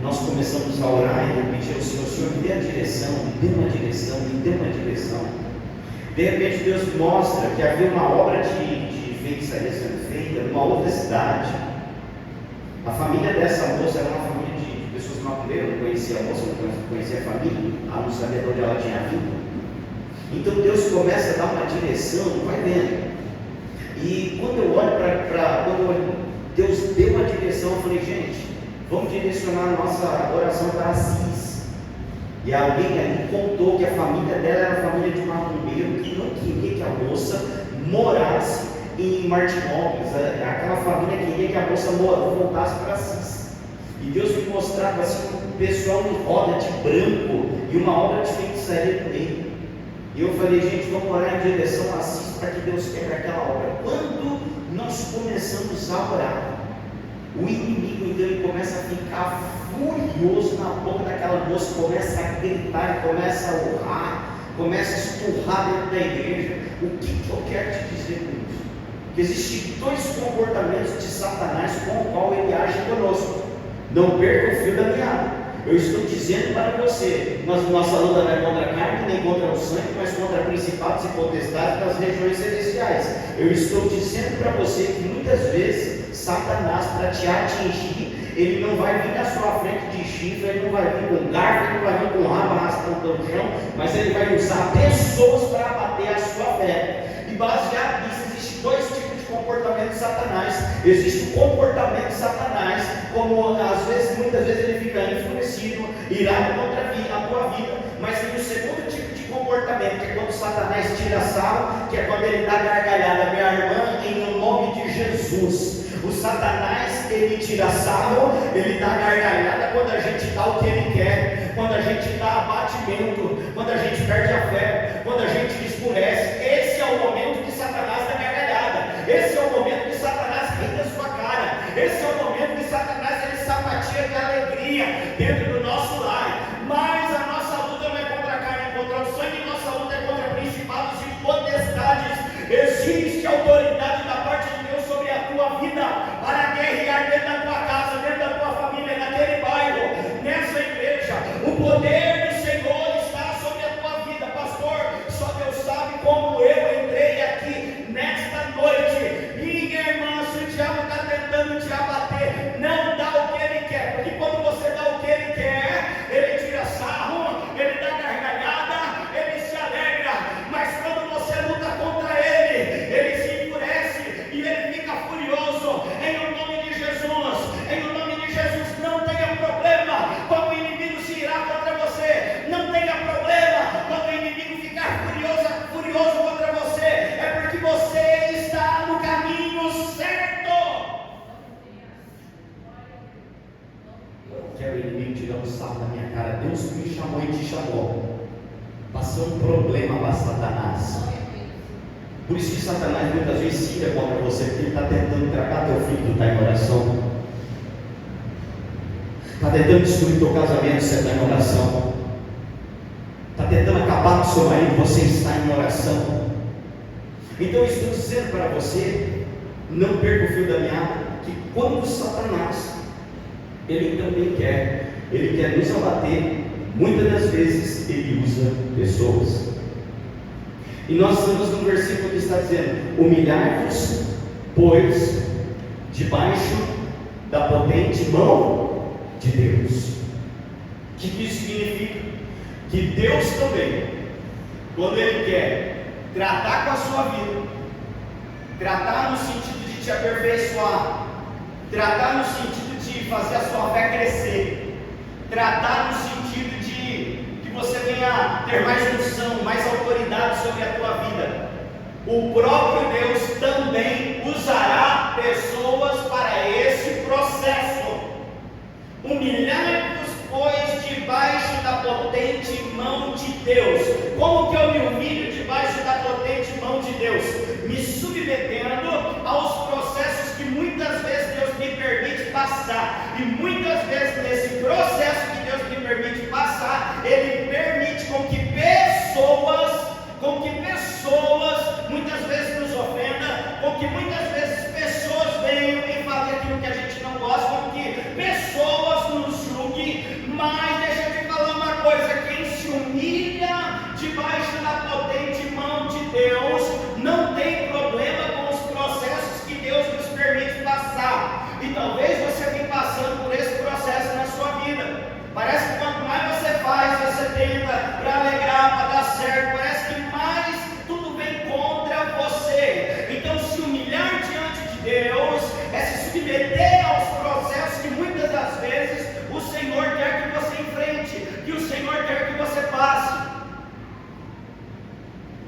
nós começamos a orar e pedir ao Senhor: Senhor, me dê a direção, me dê uma direção, me dê uma direção. De repente Deus mostra que havia uma obra de feitiçaria sendo feita numa outra cidade. A família dessa moça era uma família de pessoas macumeiras, não conhecia a moça, não conhecia a família, ela não sabia de onde ela tinha vindo. Então Deus começa a dar uma direção, vai vendo. E quando eu olho quando Deus deu uma direção, eu falei: gente, vamos direcionar a nossa oração para Assis. E alguém ali contou que a família dela era a família de macumbeiro, que não queria que a moça morasse em Martinópolis. Aquela família queria que a moça voltasse para Assis. E Deus me mostrava assim, um pessoal em roda de branco e uma obra de feitiçaria no meio. E eu falei: gente, vamos orar em direção a Assis para que Deus quebre aquela obra. Quando nós começamos a orar, o inimigo então ele começa a ficar furioso na boca daquela moça, começa a gritar, começa a urrar, começa a esturrar dentro da igreja. O que eu quero te dizer com isso? Que existem dois comportamentos de Satanás com o qual ele age conosco. Não perca o fio da meada. Eu estou dizendo para você, nossa luta não é contra a carne, nem contra o sangue, mas contra principados e potestades das regiões celestiais. Eu estou dizendo para você que muitas vezes Satanás, para te atingir, ele não vai vir na sua frente de chifre, ele não vai vir com garfo, ele não vai vir com rabo arrastando pelo chão, mas ele vai usar pessoas para abater a sua fé. E baseado nisso, existem dois tipos de comportamento de Satanás. Existe o comportamento de Satanás, como muitas vezes ele fica enfurecido, irado contra a tua vida. Mas tem o segundo tipo de comportamento, que é quando Satanás tira sarro, que é quando ele dá gargalhada. Minha irmã, em nome de Jesus, o Satanás, ele tira sarro, ele dá gargalhada quando a gente dá o que ele quer, quando a gente dá abatimento, quando a gente perde a fé, quando a gente escurece. Esse é o momento que Satanás dá gargalhada. Esse é o momento que Satanás ri da sua cara. Esse é o momento que Satanás ele sapatia de alegria dentro do nosso lar. Mas a nossa luta não é contra a carne, contra o sangue. Nossa luta é contra principados e potestades. Existe autoridade da parte de Deus sobre a tua vida para guerrear dentro da tua casa, dentro da tua família, naquele bairro, nessa igreja. O poder do Senhor está sobre a tua vida, pastor. Só Deus sabe como eu entrei aqui nesta noite. Minha irmã, se o diabo está tentando te abater, não dá o que ele quer, porque quando você dá o que ele quer, ele tira sarro, ele dá gargalhada, ele se alegra. Mas quando você luta contra ele se enfurece e ele fica furioso. Em nome de Jesus, não tenha problema quando o inimigo se irá contra você. Não tenha problema quando o inimigo ficar furioso contra você. É porque você está no caminho certo. Eu não quero o inimigo tirando sarro da minha cara. Deus me chamou e te chamou. Passou um problema para Satanás. Por isso que Satanás muitas vezes se ira contra você, porque ele está tentando tratar teu filho que está em oração, está tentando destruir teu casamento, você está em oração, está tentando acabar com o seu marido, você está em oração. Então eu estou dizendo para você, não perca o fio da meada, que quando Satanás, ele também ele quer nos abater, muitas das vezes ele usa pessoas. E nós estamos no versículo que está dizendo: humilhai-vos, pois, debaixo da potente mão de Deus. O que isso significa? Que Deus também, quando Ele quer tratar com a sua vida, tratar no sentido de te aperfeiçoar, tratar no sentido de fazer a sua fé crescer, tratar no sentido de que você venha ter mais unção, mais autoridade sobre a tua vida, o próprio Deus também usará pessoas para esse processo. Humilhai-vos, pois, debaixo da potente mão de Deus. Como que eu me humilho debaixo da potente mão de Deus? Me submetendo aos processos que muitas vezes Deus me permite passar. E muitas vezes nesse processo que Deus me permite passar, Ele permite com que pessoas muitas vezes nos ofendam, com que muitas vezes pessoas venham e falem aquilo que a gente não gosta, com que pessoas nos julguem,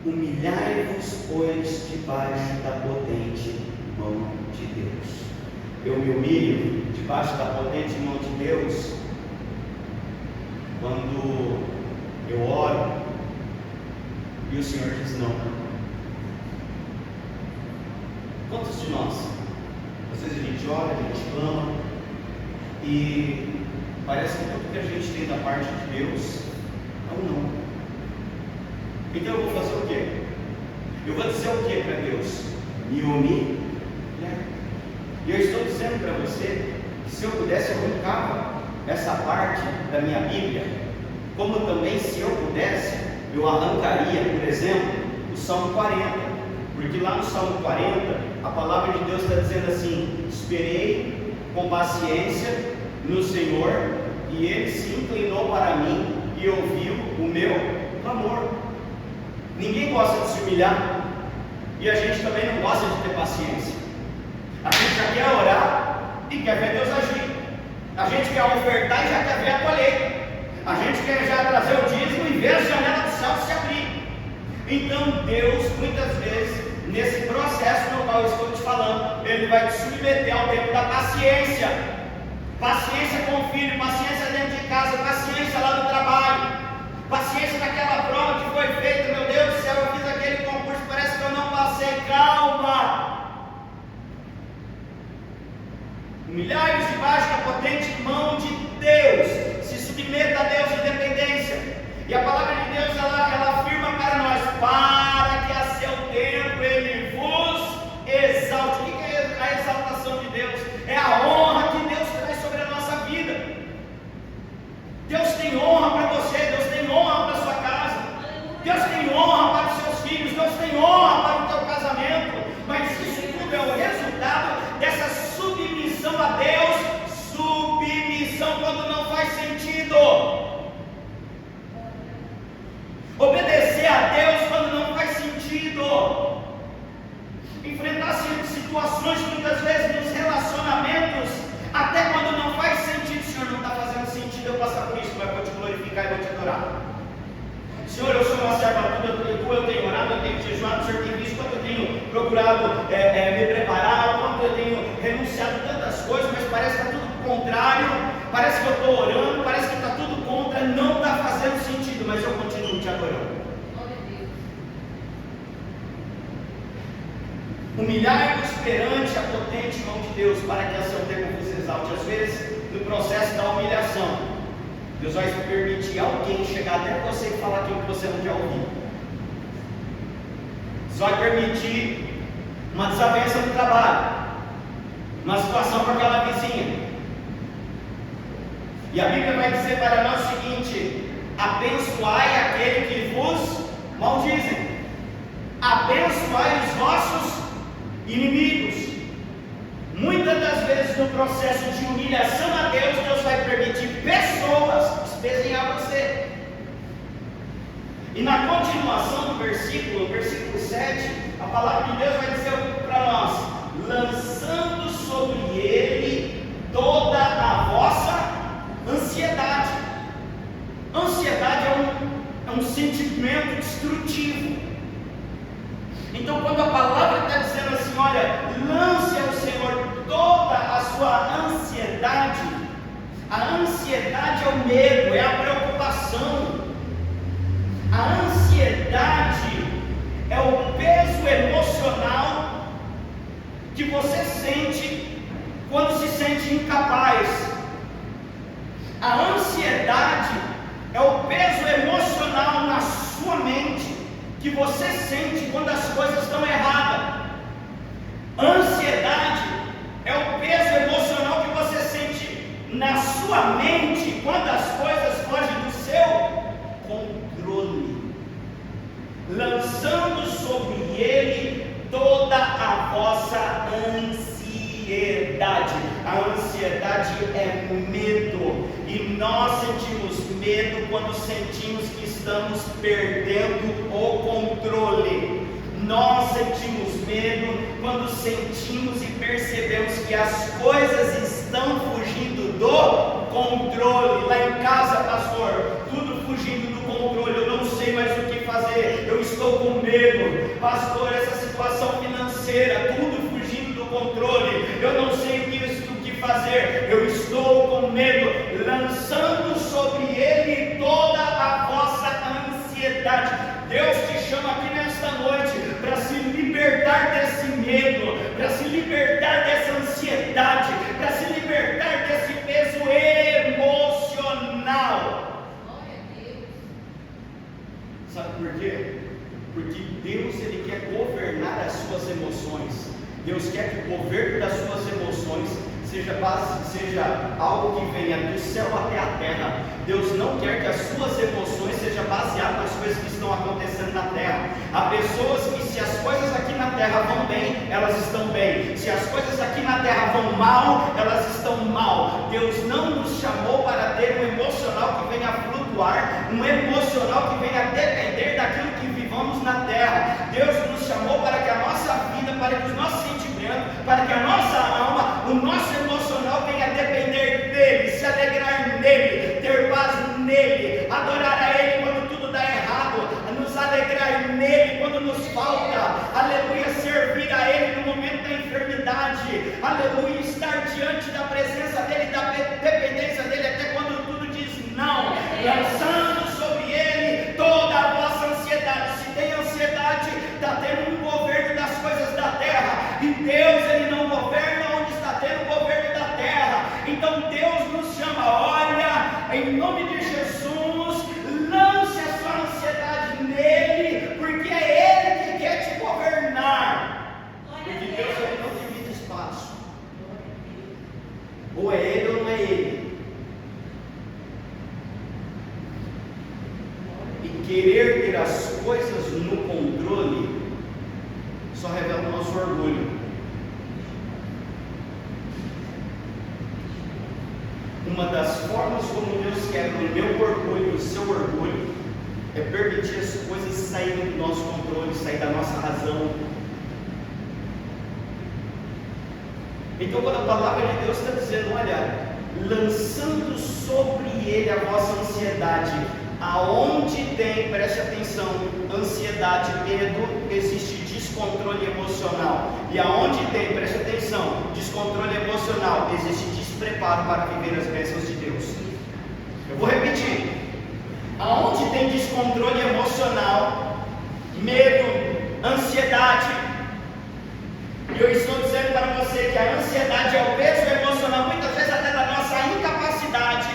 Humilhai-vos, pois, debaixo da potente mão de Deus. Eu me humilho debaixo da potente mão de Deus quando eu oro e o Senhor diz não. Quantos de nós? Às vezes a gente ora, a gente clama e parece que tudo que a gente tem da parte de Deus é um não. Então eu vou fazer o quê? Eu vou dizer o quê para Deus? Me humilhar. E eu estou dizendo para você que se eu pudesse, eu arrancava essa parte da minha Bíblia, como também, se eu pudesse, eu arrancaria, por exemplo, o Salmo 40, porque lá no Salmo 40, a palavra de Deus está dizendo assim: esperei com paciência no Senhor, e Ele se inclinou para mim e ouviu o meu clamor. Ninguém gosta de se humilhar, e a gente também não gosta de ter paciência. A gente já quer orar e quer ver Deus agir. A gente quer ofertar e já quer ver a colheita. A gente quer já trazer o dízimo e ver a janela do céu se abrir. Então Deus, muitas vezes, nesse processo no qual eu estou te falando, Ele vai te submeter ao tempo da paciência. Paciência com o filho, paciência dentro de casa, paciência lá no trabalho, paciência naquela prova que foi feita. Meu Deus do céu, eu fiz aquele concurso, parece que eu não passei. Calma! Humilhai-vos debaixo da potente mão de Deus. Se submeta a Deus em dependência. E a palavra de Deus, ela afirma para nós: para que a seu tempo Ele vos exalte. O que é a exaltação de Deus? É a honra que Deus traz sobre a nossa vida. Deus tem honra para você, Deus tem honra para a sua casa, Deus tem honra para os seus filhos, Deus tem honra para o teu casamento. Mas isso tudo é o resultado dessa submissão a Deus. Submissão quando não faz sentido. Obedecer a Deus quando não faz sentido. Enfrentar situações muitas vezes nos relacionamentos, até quando não faz sentido. Senhor, não está fazendo sentido eu passar por isso, mas eu vou te glorificar e vou te adorar. Senhor, eu sou uma serva tua, eu tenho orado, eu tenho jejuado, o Senhor tem visto quanto eu tenho procurado me preparar, quanto eu tenho renunciado a tantas coisas, mas parece que está tudo contrário, parece que eu estou orando, parece que está tudo contra, não está fazendo sentido, mas eu continuo te adorando. Humilhai-vos perante a potente mão de Deus, para que a seu tempo vos exalte. Às vezes, no processo da humilhação, Deus vai permitir alguém chegar até você e falar aquilo que você não quer ouvir. Deus vai permitir uma desavença no trabalho, uma situação com aquela vizinha. E a Bíblia vai dizer para nós o seguinte: abençoai aquele que vos maldizem, abençoai os vossos inimigos. Muitas das vezes no processo de humilhação a Deus, Deus vai permitir pessoas espezinhar você. E na continuação do versículo 7, a palavra de Deus vai dizer para nós: lançando sobre ele toda a vossa ansiedade. Ansiedade é um sentimento destrutivo. Então, quando a palavra está dizendo assim, olha, lance ao Senhor toda a sua ansiedade, a ansiedade é o medo, é a preocupação. A ansiedade é o peso emocional que você sente quando se sente incapaz. A ansiedade é o peso emocional na sua mente que você sente quando as coisas estão erradas. Ansiedade é o peso emocional que você sente na sua mente quando as coisas fogem do seu controle. Lançando sobre ele toda a vossa ansiedade. A ansiedade é medo, e nós sentimos medo quando sentimos que estamos perdendo o controle. Nós sentimos medo quando sentimos e percebemos que as coisas estão fugindo do controle. Lá em casa, pastor, tudo fugindo do controle, eu não sei mais o que fazer, eu estou com medo. pastor, essa situação financeira, tudo fugindo do controle, eu não sei o que fazer, eu estou com medo, lançando sobre ele toda a vossa ansiedade. Deus te chama aqui nesta noite para se libertar desse medo, para se libertar dessa ansiedade, para se libertar desse peso emocional. Sabe por quê? Porque Deus, Ele quer governar as suas emoções. Deus quer que o governo das suas emoções seja algo que venha do céu até a terra. Deus não quer que as suas emoções sejam baseadas nas coisas que estão acontecendo na terra. Há pessoas que, se as coisas aqui na terra vão bem, elas estão bem. Se as coisas aqui na terra vão mal, elas estão mal. Deus não nos chamou para ter um emocional que venha a flutuar, um emocional que venha a depender daquilo que vivamos na terra. Deus nos chamou para que a nossa vida, para que os nossos sentimentos, para que a nossa alma, o nosso emocional venha a depender dEle, se alegrar nele, ter paz nele, adorar a Ele quando tudo dá errado, nos alegrar nele quando nos falta, aleluia, servir a Ele no momento da enfermidade, aleluia, estar diante da presença dEle, da dependência dEle, até quando tudo diz não, lançando sobre Ele toda a vossa ansiedade. Se tem ansiedade, está tendo um governo das coisas da terra, e Deus, Ele não governa onde está tendo o governo da terra. Então Deus nos chama, olha, em nome de Jesus, lance a sua ansiedade nele, porque é Ele que quer te governar. Porque Deus, Ele não divide espaço, ou é Ele ou não é Ele. E querer ter as coisas no controle só revela o nosso orgulho. Uma das formas como Deus quebra o meu orgulho, o seu orgulho, é permitir as coisas saírem do nosso controle, sair da nossa razão. Então, quando a palavra de Deus está dizendo, olha, lançando sobre ele a vossa ansiedade, aonde tem, preste atenção, ansiedade, medo, existe descontrole emocional. E aonde tem, preste atenção, descontrole emocional, existe despreparo para viver as bênçãos de Deus. Eu vou repetir. Aonde tem descontrole emocional, medo, ansiedade, e eu estou dizendo para você que a ansiedade é o peso emocional, muitas vezes até da nossa incapacidade.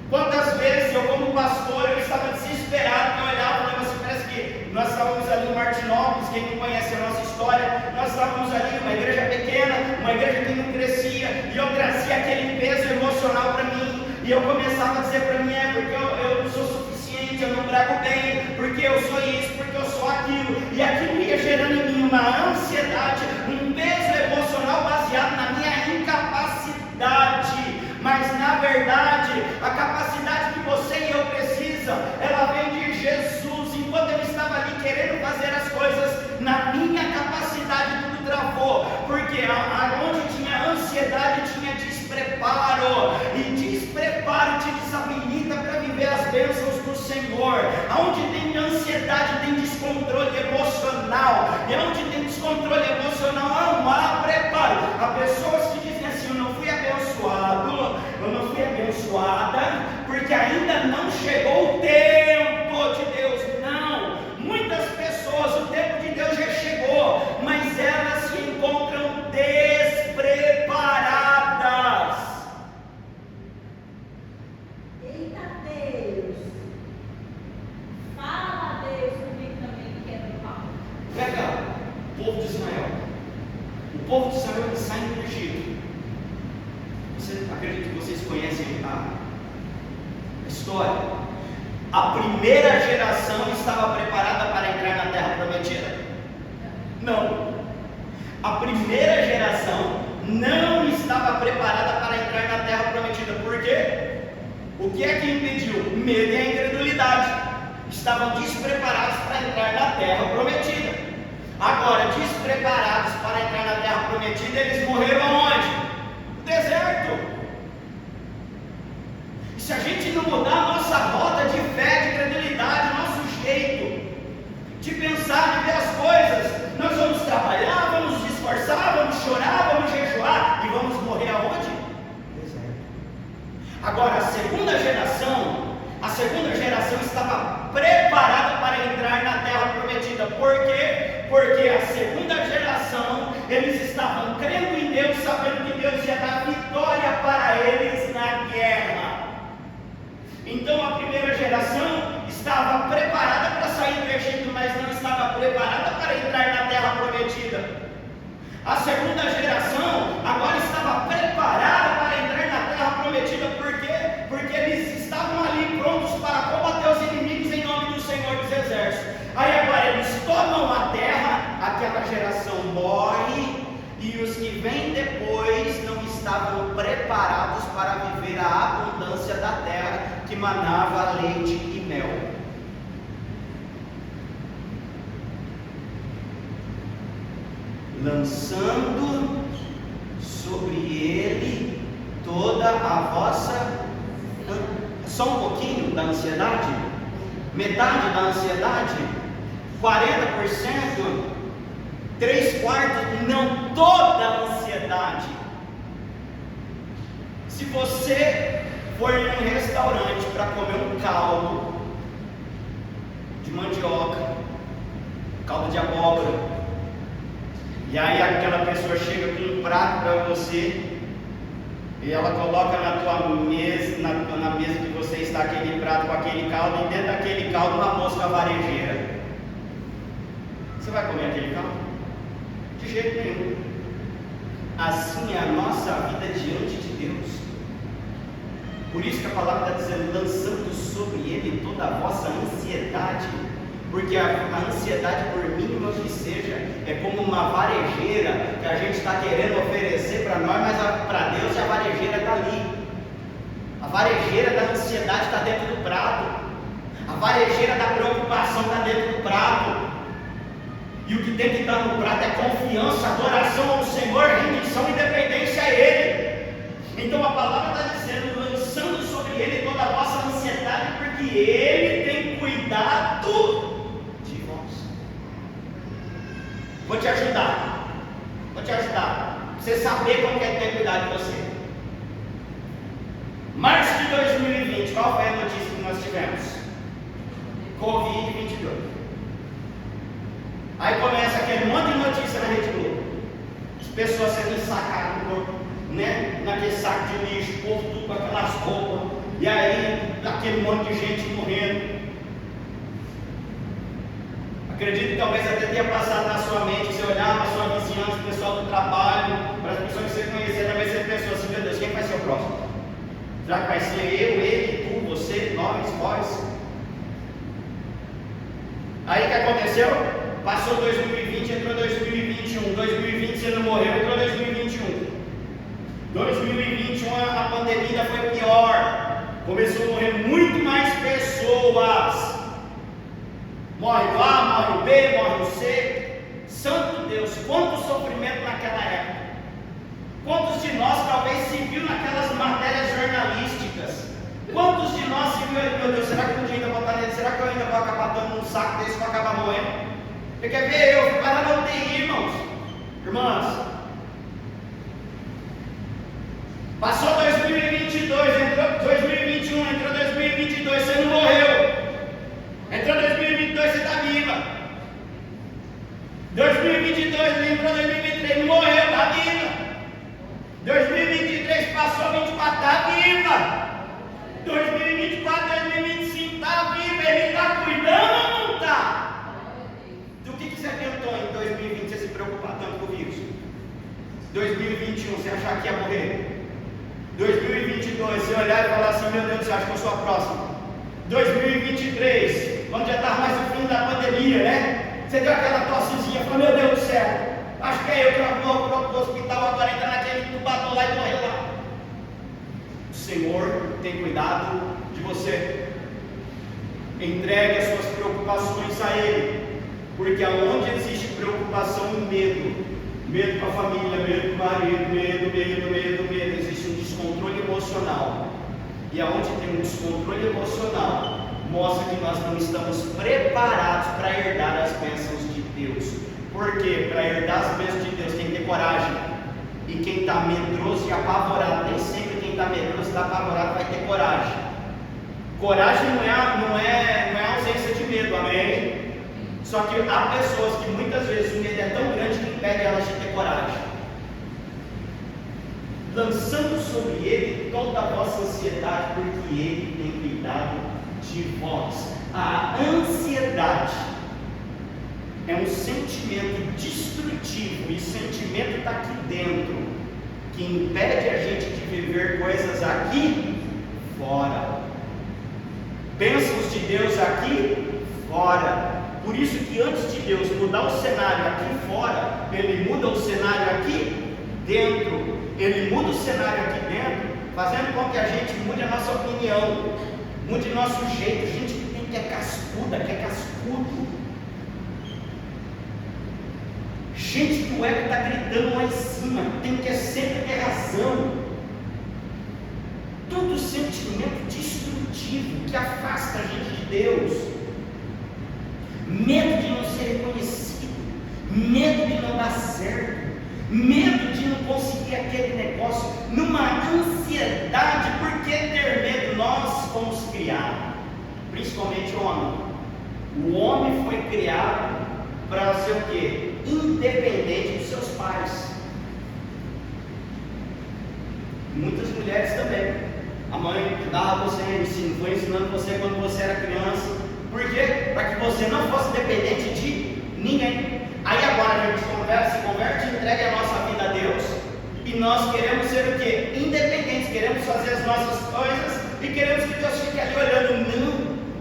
Quantas vezes eu, como pastor, eu estava desesperado, eu olhava, parece que nós estávamos ali em Martinópolis, quem não conhece a noça história, nós estávamos ali, uma igreja pequena, uma igreja que não crescia, e eu trazia aquele peso emocional para mim, e eu começava a dizer para mim, porque eu não sou suficiente, eu não trago bem, porque eu sou isso, porque eu sou aquilo, e aquilo ia gerando em mim uma ansiedade, um peso emocional baseado na minha incapacidade. Mas na verdade, a capacidade que você e eu precisa, ela vem de Jesus. Enquanto eu estava ali querendo fazer as coisas, na minha capacidade tudo travou, porque onde tinha ansiedade tinha despreparo, e despreparo te desabilita para viver as bênçãos do Senhor. Aonde tem ansiedade tem descontrole emocional, e onde tem descontrole emocional não há preparo. Há pessoas que dizem assim, eu não fui abençoado, eu não fui abençoada, porque ainda não chegou o tempo de Deus. Não, muitas pessoas, o tempo de Deus já chegou, mas elas se encontram despreparadas. Eita Deus, fala Deus comigo também, que quebra o pau. Pega o povo de Israel. O povo de Israel que sai do Egito. Acredito que vocês conhecem a história. A primeira geração estava preparada para entrar na terra prometida? Não. A primeira geração não estava preparada para entrar na terra prometida. Por quê? O que é que impediu? O medo e a incredulidade. Estavam despreparados para entrar na terra prometida. Agora, despreparados para entrar na terra prometida, eles morreram onde? No deserto. Se a gente não mudar a nossa rota de fé, de credulidade, nosso jeito de pensar, de ver as Agora, a segunda geração estava preparada para entrar na terra prometida. Por quê? Porque a segunda geração, eles estavam crendo em Deus, sabendo que Deus ia dar vitória para eles na guerra. Então a primeira geração estava preparada para sair do Egito, mas não estava preparada para entrar na terra prometida. A segunda geração agora estava preparada para entrar na terra prometida. Por quê? Porque eles estavam ali prontos para combater os inimigos em nome do Senhor dos Exércitos. Aí agora eles tomam a terra, aquela geração morre, e os que vêm depois não estavam preparados para viver a abundância da terra que manava leite e mel. Lançando sobre ele toda a vossa, só um pouquinho da ansiedade, metade da ansiedade, 40%, 3/4, não toda a ansiedade. Se você for em um restaurante para comer um caldo de mandioca, caldo de abóbora, e aí aquela pessoa chega com um prato para você, e ela coloca na tua mesa, na mesa que você está, aquele prato com aquele caldo, e dentro daquele caldo uma mosca varejeira. Você vai comer aquele caldo? De jeito nenhum. Assim é a nossa vida diante de Deus. Por isso que a palavra está dizendo, lançando sobre ele toda a vossa ansiedade. Porque a ansiedade, por mínima que seja, é como uma varejeira que a gente está querendo oferecer para nós, mas para Deus a varejeira está ali. A varejeira da ansiedade está dentro do prato. A varejeira da preocupação está dentro do prato. E o que tem que estar no prato é confiança, adoração ao Senhor, rendição e dependência a Ele. Então a palavra está dizendo, lançando sobre Ele toda a vossa ansiedade, porque Ele tem cuidado de vós. Vou te ajudar. Você saber como é que tem cuidado de você. Março de 2020, qual foi a notícia que nós tivemos? Covid-22. Aí começa aquele monte de notícia na Rede Globo. As pessoas sendo ensacadas no corpo, né? Naquele saco de lixo, o povo tudo com aquelas roupas. E aí, aquele monte de gente morrendo. Acredito que talvez até tenha passado na sua mente, você olhar para a sua vizinhança, o pessoal do trabalho, para as pessoas que você conhecer, talvez você pensou assim, meu Deus, quem vai ser o próximo? Será que vai ser eu, ele, tu, você, nós, vós? Aí o que aconteceu? Passou 2020, entrou 2021. 2020 você não morreu, entrou 2021. 2021 a pandemia foi pior. Começou a morrer muito mais pessoas. Morre o A, morre o B, morre o C. Santo Deus, quanto sofrimento naquela época. Quantos de nós talvez se viu naquelas matérias jornalísticas? Quantos de nós se viu, meu Deus, será que um dia ainda vou estar nele? Será que eu ainda vou acabar dando um saco desse para acabar morrendo? Você quer ver eu parar na UTI, irmãos? Irmãs, passou 2022, entrou 2021, entrou 2022, você não morreu. Entrou 2022, você está viva. 2022, entrou 2023, não morreu, está viva. 2023 passou 24, está viva. 2024, 2025, está viva. Ele está cuidando ou não está? Do que você tentou em 2020 você se preocupar tanto com o vírus? 2021 você achar que ia morrer? 2022 você olhar e falar assim, meu Deus, você acha que eu sou a próxima? 2023, quando já estava mais no fim da pandemia, né? Você deu aquela tossezinha, falou, meu Deus do céu, acho que é eu que vou para o hospital agora, entrar naquele incubador lá e morrer lá. O Senhor tem cuidado de você. Entregue as suas preocupações a Ele. Porque aonde existe preocupação e medo com a família, medo com o marido, medo, existe um descontrole emocional. E aonde tem um descontrole emocional, mostra que nós não estamos preparados para herdar as bênçãos de Deus. Por quê? Para herdar as bênçãos de Deus tem que ter coragem. E quem está medroso e apavorado nem sempre tem está medroso, está apavorado, vai ter coragem. Coragem não é ausência de medo, amém? Só que há pessoas que muitas vezes o medo é tão grande que impede elas de ter coragem. Lançando sobre ele toda a vossa ansiedade, porque ele tem cuidado de vós. A ansiedade é um sentimento destrutivo, e o sentimento está aqui dentro, que impede a gente de viver coisas aqui fora. Bênçãos de Deus aqui fora. Por isso que antes de Deus mudar o cenário aqui fora, Ele muda o cenário aqui dentro. Ele muda o cenário aqui dentro, fazendo com que a gente mude a nossa opinião, mude o nosso jeito. Gente que é cascuda, que é cascudo. Gente que o ego está gritando lá em cima, tem que sempre ter razão. Todo sentimento destrutivo que afasta a gente de Deus. Medo de não ser reconhecido, medo de não dar certo, medo de não conseguir aquele negócio, numa ansiedade. Por que ter medo? Nós fomos criados, principalmente o homem. O homem foi criado para ser o quê? Independente dos seus pais. Muitas mulheres também. A mãe dava você ensino, foi ensinando você quando você era criança. Por quê? Para que você não fosse dependente de ninguém. Aí agora a gente se converte e entrega a nossa vida a Deus. E nós queremos ser o quê? Independentes. Queremos fazer as nossas coisas e queremos que Deus fique ali olhando. Não,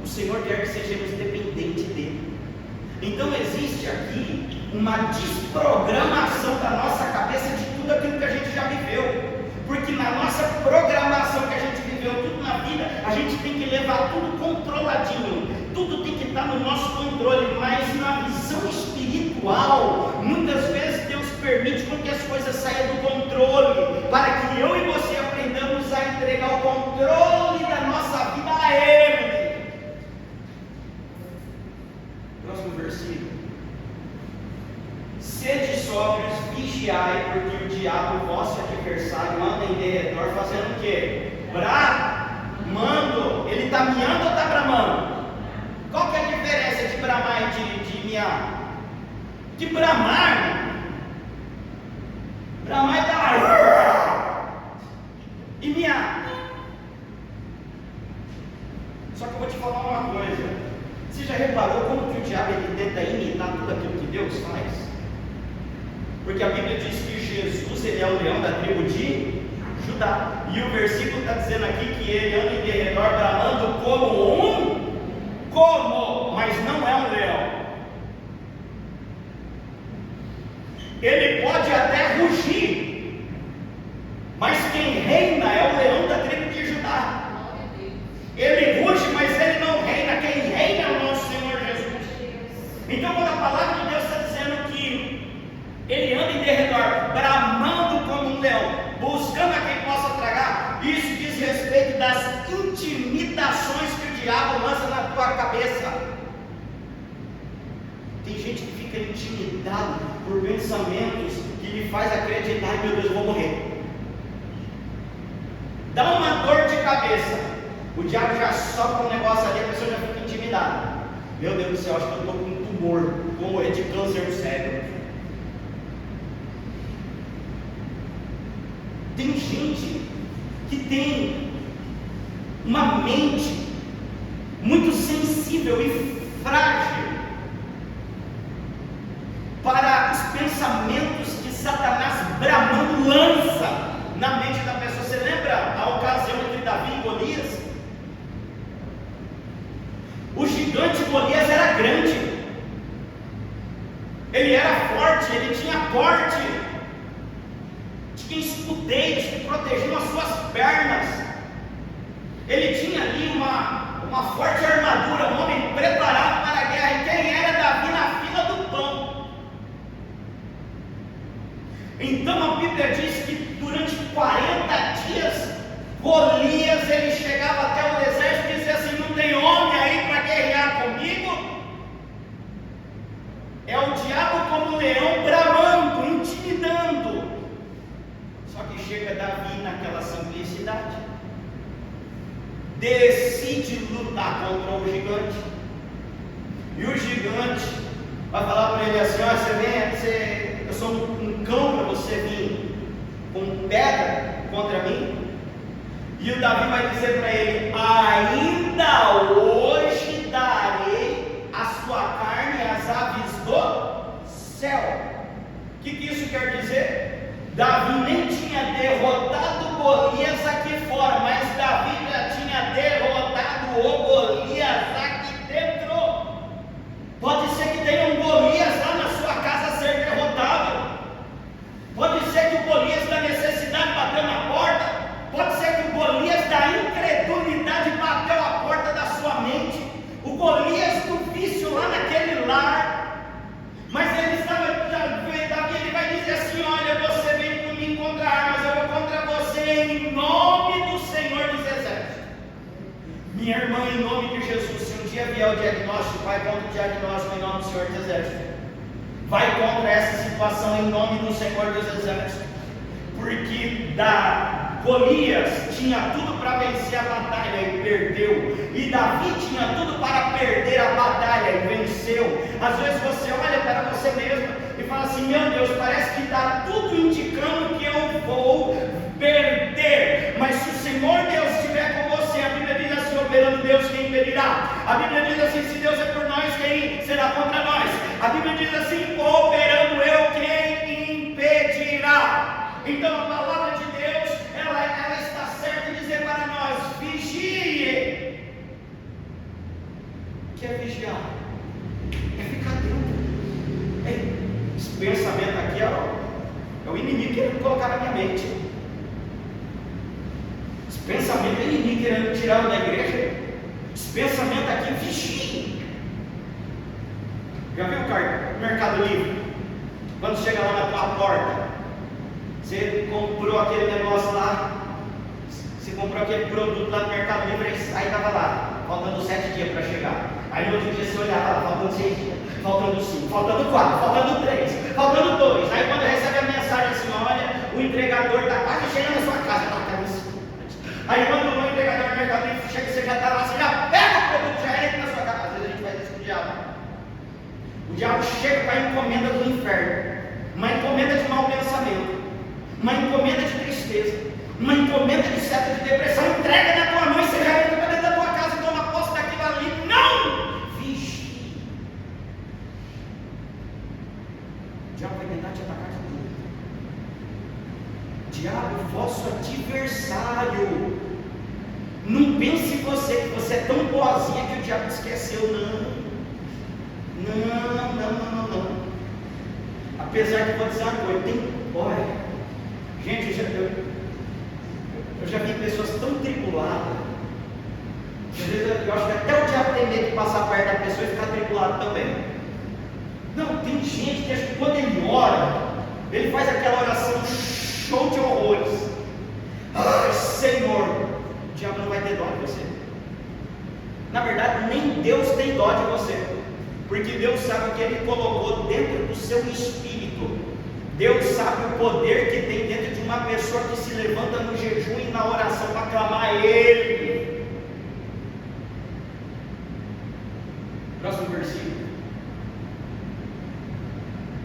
o Senhor quer que sejamos dependentes dEle. Então existe aqui uma desprogramação da nossa cabeça de tudo aquilo que a gente já viveu. Porque na nossa programação que a gente viveu tudo na vida, a gente tem que levar tudo controladinho, tudo tem que estar no nosso controle. Mas na visão espiritual, muitas vezes Deus permite com que as coisas saiam do controle, para que eu e você aprendamos a entregar o controle da nossa vida a Ele. Próximo versículo. Sede sóbrios, vigiai, porque o diabo, vosso adversário, anda em derredor, fazendo o quê? Bramando. Ele está miando ou está bramando? Qual que é a diferença de bramar e de miar? De bramar, bramar é dar e miar. Só que eu vou te falar uma coisa. Você já reparou como que o diabo ele tenta imitar tudo aquilo que Deus faz? Porque a Bíblia diz que Jesus ele é o leão da tribo de Judá. E o versículo está dizendo aqui que ele anda em derredor bramando mas não é um leão. Ele pode até rugir, mas quem reina é o leão da tribo de Judá. Ele ruge, mas ele não reina. Quem reina é o nosso Senhor Jesus. Então quando a palavra de Deus está dizendo que ele anda em derredor, bramando como um leão, buscando a quem possa tragar, isso diz respeito das intimidações que o diabo lança na tua cabeça. Tem gente que fica intimidado por pensamentos que lhe faz acreditar: ai meu Deus, eu vou morrer. Dá uma dor de cabeça, o diabo já sopra um negócio ali, a pessoa já fica intimidada. Meu Deus do céu, acho que eu estou com um tumor, vou morrer de câncer no cérebro. Tem gente que tem uma mente muito sensível e frágil para os pensamentos que Satanás bramando lança na mente da pessoa. Você lembra a ocasião entre Davi e Golias? O gigante Golias era grande, ele era forte, ele tinha porte, tinha escudeiros que protegiam as suas pernas, ele tinha ali uma forte armadura, um homem preparado para a guerra. E quem era Davi na fila do pão? Então a Bíblia diz que durante 40 dias Golias ele chegava até o exército e dizia assim: não tem homem aí para guerrear comigo? É o diabo como um leão bramando, intimidando. Só que chega Davi naquela simplicidade. decide lutar contra o gigante. E o gigante vai falar para ele assim: ó, eu sou um cão para você vir com pedra contra mim. E o Davi vai dizer para ele: ainda hoje darei a sua carne às aves do céu. O que isso quer dizer? Davi nem tinha derrotado Golias aqui fora, mas Davi já tinha derrotado o Golias aqui dentro. Pode ser que tenha um Golias lá na sua casa a ser derrotado. Pode ser que o Golias da necessidade bateu na porta. Pode ser que o Golias da incredulidade bateu a porta da sua mente. O Golias do vício lá naquele lar. Mas Davi ele vai dizer assim: olha, você vem por mim contra armas, eu vou contra você em nome do Senhor dos Exércitos. Minha irmã, em nome de Jesus, se um dia vier o diagnóstico, vai contra o diagnóstico em nome do Senhor dos Exércitos. Vai contra essa situação em nome do Senhor dos Exércitos. Porque Golias tinha tudo para vencer a batalha e perdeu, e Davi tinha tudo para perder a batalha e venceu. Às vezes você olha para você mesmo e fala assim: meu Deus, parece que está tudo indicando que eu vou perder. Mas se o Senhor Deus estiver com você, a Bíblia diz assim: operando Deus, quem impedirá? A Bíblia diz assim: se Deus é por nós, quem será contra nós? A Bíblia diz assim: operando eu, quem impedirá? Então a palavra de Deus, ela está certa em dizer para nós: vigie. O que é vigiar? É ficar dentro. Esse pensamento aqui é o inimigo querendo colocar na minha mente. Esse pensamento é o inimigo querendo tirar da igreja. Esse pensamento aqui, vigie. Já viu o Mercado Livre? Quando chega lá na tua porta, você comprou aquele negócio lá, você comprou aquele produto lá no Mercado Livre, aí estava lá, faltando 7 dias para chegar. Aí no outro dia você olhava lá, faltando 6 dias, faltando 5, faltando 4, faltando 3, faltando 2. Aí quando recebe a mensagem assim: olha, o entregador está quase chegando na sua casa, lá está isso. Aí quando o entregador do Mercado Livre chega, você já está lá, você já pega o produto, já entra na sua casa. Às vezes a gente faz isso com o diabo. O diabo chega com a encomenda do inferno, uma encomenda de mau pensamento, uma encomenda de tristeza, uma encomenda de seta de depressão, entrega na tua mão e você já entra para dentro da tua casa e toma posse daquilo ali. Não! Vigie. O diabo vai tentar te atacar de tudo. Diabo, vosso adversário. Não pense que você é tão boazinha que o diabo esqueceu. Não. Apesar que vou dizer uma coisa, olha, gente, eu já vi pessoas tão tribuladas, que às vezes eu acho que até o diabo tem medo de passar perto da pessoa e ficar tribulado também. Não, tem gente que acha que quando ele ora, ele faz aquela oração show de horrores. Ai, Senhor, o diabo não vai ter dó de você. Na verdade, nem Deus tem dó de você, porque Deus sabe o que Ele colocou dentro do seu espírito. Deus sabe o poder que tem dentro de uma pessoa que se levanta no jejum e na oração para clamar a Ele. Próximo versículo.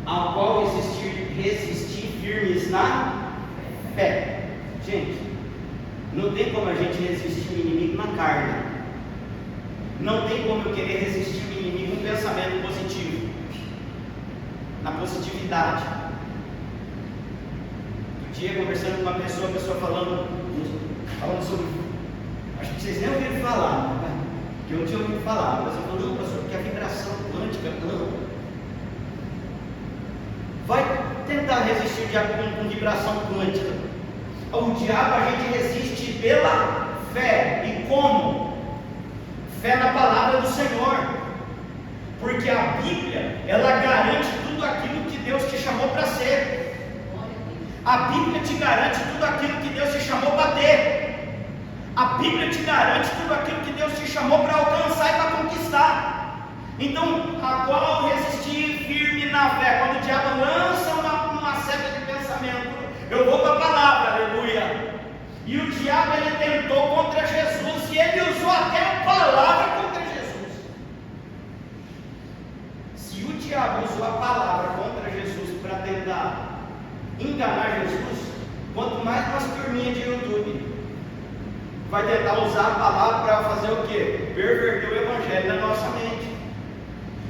A qual resistir firmes na fé. Gente, não tem como a gente resistir o inimigo na carne. Não tem como eu querer resistir o inimigo um pensamento positivo, na positividade. Um dia conversando com uma pessoa, a pessoa falando sobre, acho que vocês nem ouviram falar, que eu não tinha ouvido falar, mas eu falei: não, pastor, porque a vibração quântica, não. Vai tentar resistir o diabo com vibração quântica. O diabo a gente resiste pela fé. E como? Fé na palavra do Senhor, porque a Bíblia, ela garante tudo aquilo que Deus te chamou para ser. A Bíblia te garante tudo aquilo que Deus te chamou para ter. A Bíblia te garante tudo aquilo que Deus te chamou para alcançar e para conquistar. Então, a qual resistir firme na fé? Quando o diabo lança uma seta de pensamento, eu vou para a palavra, aleluia. E o diabo, ele tentou contra Jesus, e ele tentar usar a palavra para fazer o quê? Perverter o evangelho na nossa mente.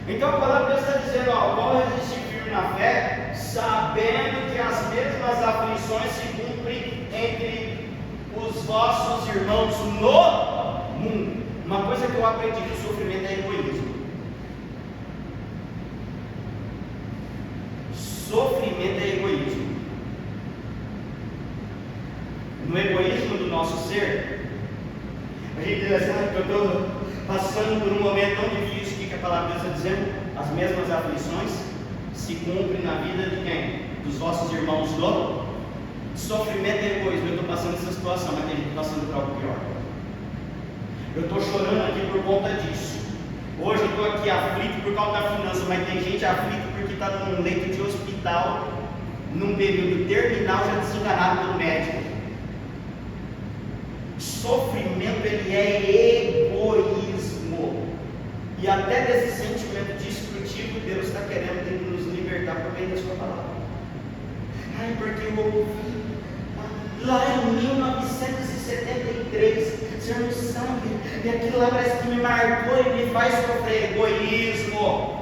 Então a palavra de Deus está dizendo, ó, vamos resistir firme na fé, sabendo que as mesmas aflições se cumprem entre os vossos irmãos no mundo. Uma coisa que eu aprendi que o sofrimento é egoísmo. Sofrimento é egoísmo. No egoísmo do nosso ser, a gente diz assim, eu estou passando por um momento tão difícil, o que a palavra de Deus está dizendo? As mesmas aflições se cumprem na vida de quem? Dos vossos irmãos do sofrimento é egoísmo. Eu estou passando essa situação, mas tem gente passando por algo pior. Eu estou chorando aqui por conta disso. Hoje eu estou aqui aflito por causa da finança, mas tem gente aflita porque está num leito de hospital, num período terminal, já desenganado pelo médico. Sofrimento, ele é egoísmo. E até desse sentimento destrutivo, Deus está querendo nos libertar por meio da sua palavra. Ai, porque eu ouvi lá em 1973, Senhor não sabe, e aquilo lá parece que me marcou e me faz sofrer. Egoísmo.